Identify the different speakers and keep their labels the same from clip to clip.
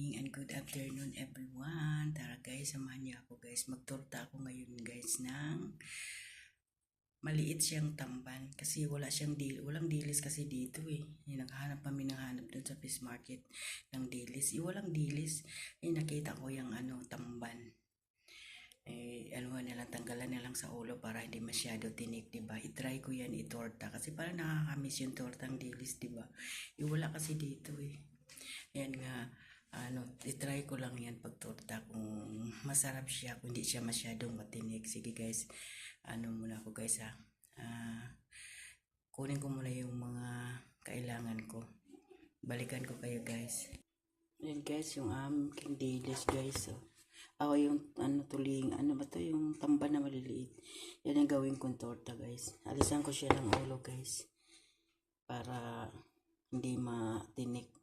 Speaker 1: morning and good afternoon everyone. Tara guys, samahan niyo ako guys. Magtorta ako ngayon guys ng maliit siyang tamban kasi walang dilis kasi dito eh. Naghahanap kami ng hanap doon sa fish market ng dilis. Walang dilis. Nakita ko yung tamban. Tanggalan na lang sa ulo para hindi masyado tinik, diba? I-try ko yan itorta kasi parang nakakamiss yung tortang dilis, diba? Wala kasi dito eh. Yan nga, i-try ko lang yan pag torta kung masarap siya, kung hindi siya masyadong matinik. Sige guys, muna ako guys ha. Kunin ko muna yung mga kailangan ko. Balikan ko kayo guys. Yan guys, yung aking dilis guys. Ako yung tuling, yung tamba na maliliit. Yan ang gawin kong torta guys. Alisan ko siya ng ulo guys. Para hindi matinik.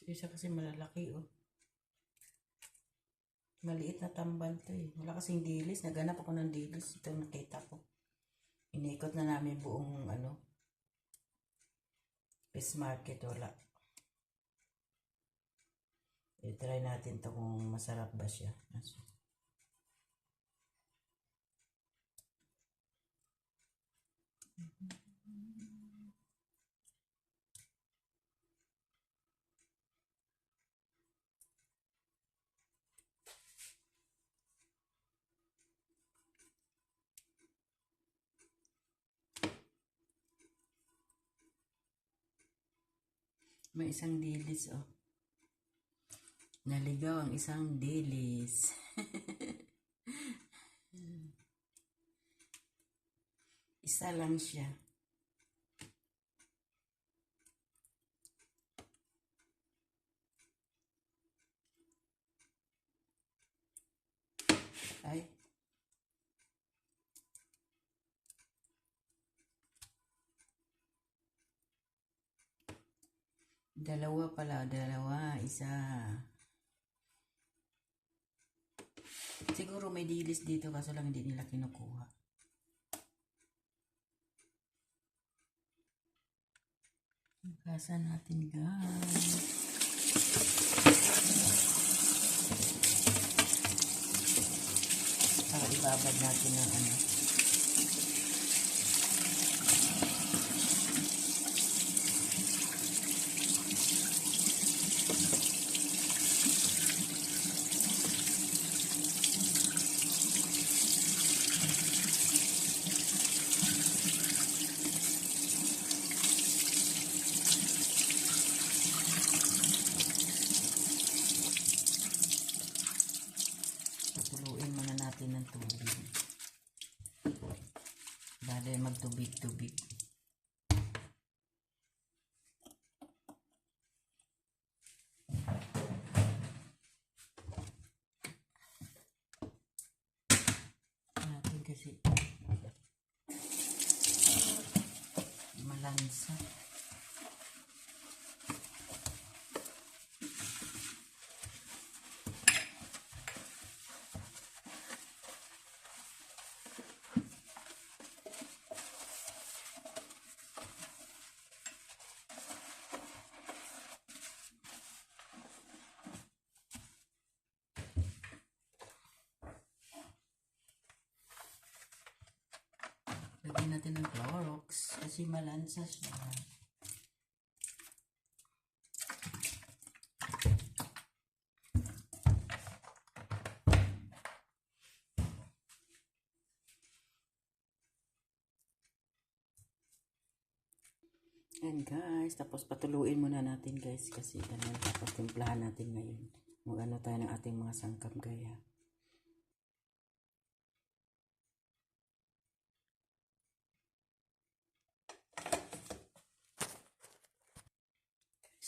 Speaker 1: Isa kasi malalaki oh. Maliit na tamban to eh. Wala kasing dilis. Naghanap ako ng dilis. Ito nakita ko. Inikot na namin buong fish market. Wala. I-try natin to kung masarap ba siya. May isang dilis oh. Naligaw ang isang dilis. Isa lang siya. Ay. Dalawa pala, isa. Siguro may dilis dito kaso lang hindi nila kinukuha. Hugasan natin guys. Para ibabad natin ng ng tubig. Dahil magtubig-tubig. Natin kasi malansa. Lagyan natin ng Clorox kasi malansa siya. And guys, tapos patuluin muna natin guys kasi ganun. Tapos timplahan natin ngayon. Mag-ano tayo ng ating mga sangkap gaya.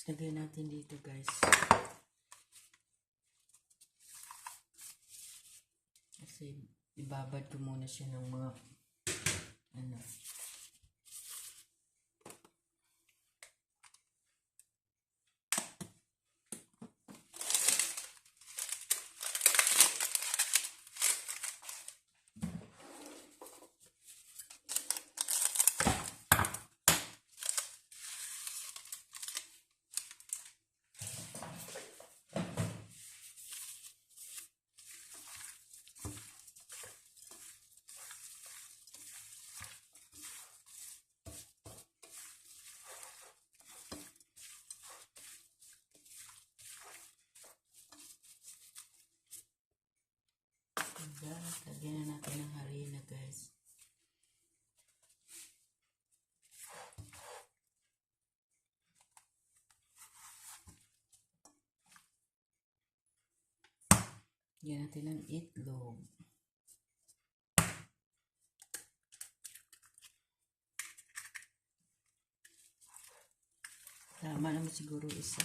Speaker 1: Lagay natin dito guys. Kasi ibabad ko muna siya ng mga ano. Guys, lagyan na natin ng harina guys. Lagyan natin ng itlog. Tama naman siguro isa.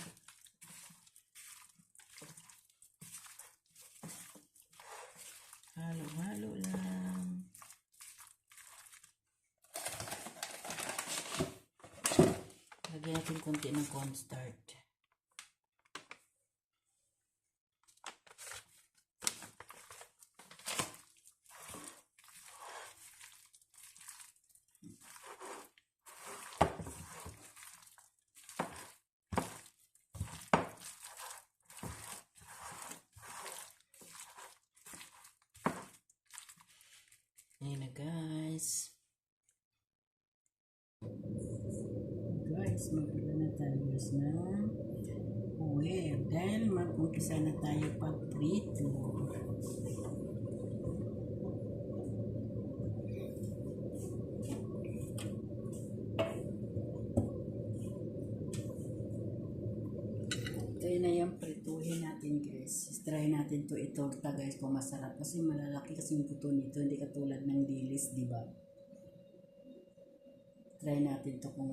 Speaker 1: Halo-halo lang. Lagyan natin konti ng cornstarch. Ayan na guys. Guys, mag-iba na tayo guys na oil. Dahil mag-umpisa na tayo pag-prito. Ito na yung prituhin natin guys. Try natin to itorta guys kung masarap. Kasi malalaki kasi yung buto nito. Hindi katulad ng dilis, di ba? Try natin to kung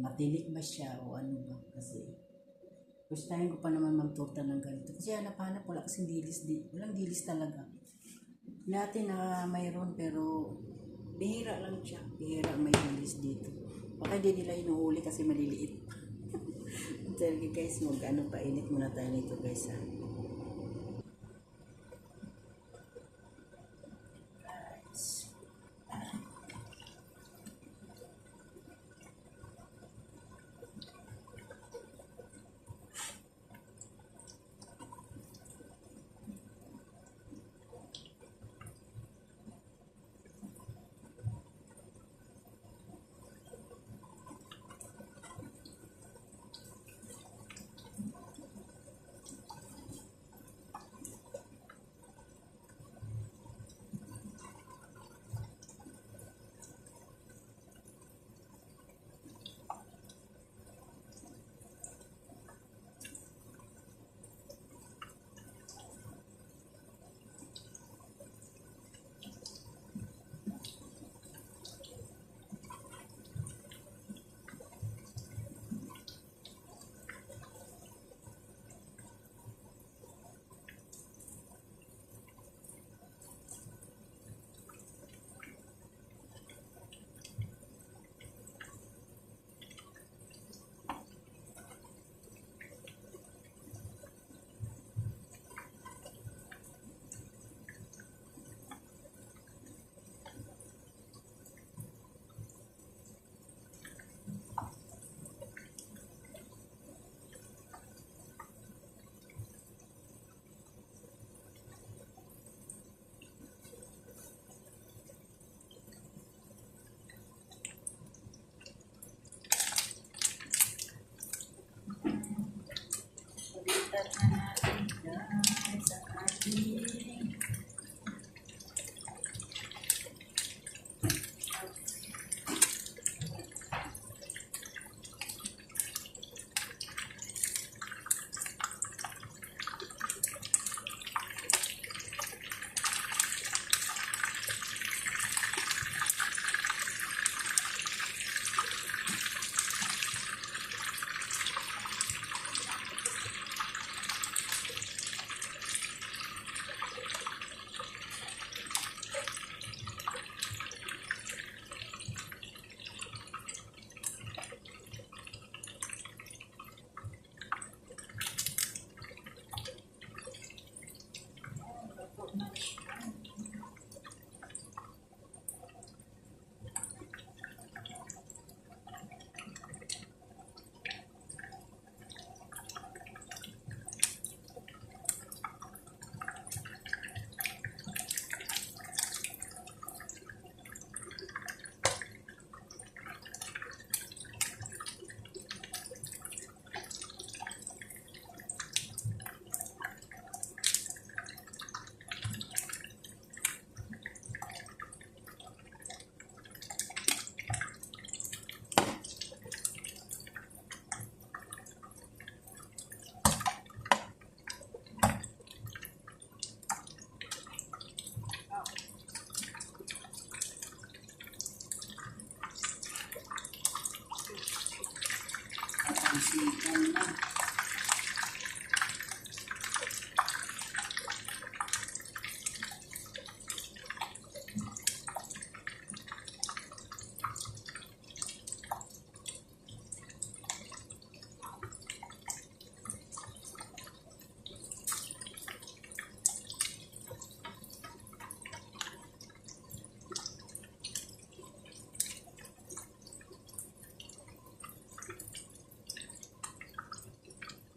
Speaker 1: matinik ba siya o ano ba. Kasi gustahin ko pa naman magtorta ng ganito. Kasi hanap-hanap wala kasing dilis. Walang dilis talaga. Natin na mayroon pero bihira lang siya. Bihira may dilis dito. Baka hindi nila inuhuli kasi maliliit. Talaga guys, mag-ano pa, init muna tayo nito guys ha.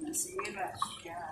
Speaker 1: Nasira siya.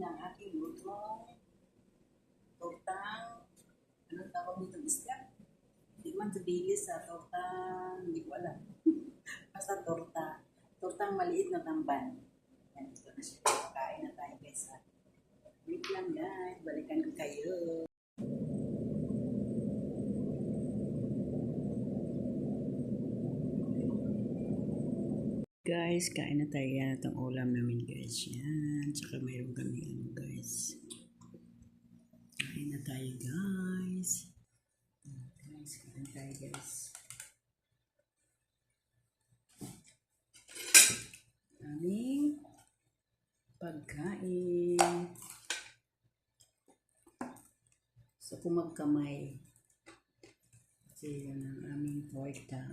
Speaker 1: Ang aking lutong tortang, anong tawag nito isda? Hindi man ito dilis sa tortang, hindi ko alam. Basta torta. Tortang maliit na tamban. Yan, ito na siya. Kain na tayo guys. Wait lang guys, balikan ko kayo. Guys, kain na tayo. Yan itong ulam namin guys. Yan. Tsaka mayroon kami ano guys. Kain na tayo guys. Guys, kain tayo guys. Aming pagkain. So kung magkamay. Kasi yan ang aming torta.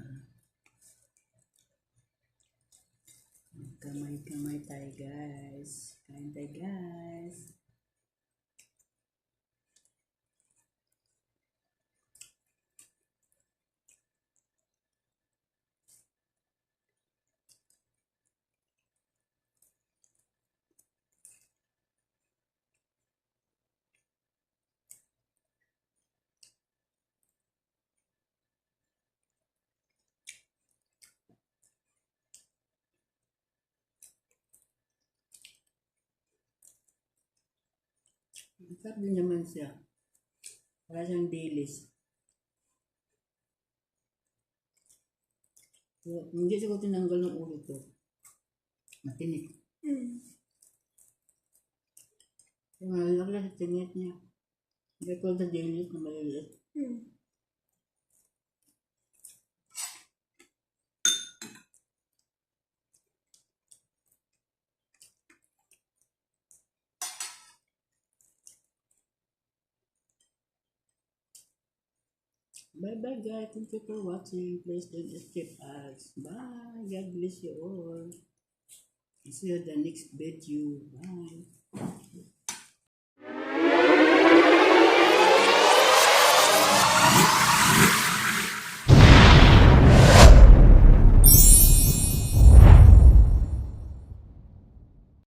Speaker 1: Kamay-kamay tayo guys. Kain tayo guys. Masarap din naman siya. Para siyang dilis. So, hindi siya ko tinanggal ng ulo to. Matinik. So, malaki lang sa tinik niya. Hindi ko sa dilis na maliliit. Bye bye guys. Thank you for watching. Please don't skip us. Bye. God bless you all. See you in the next video. Bye.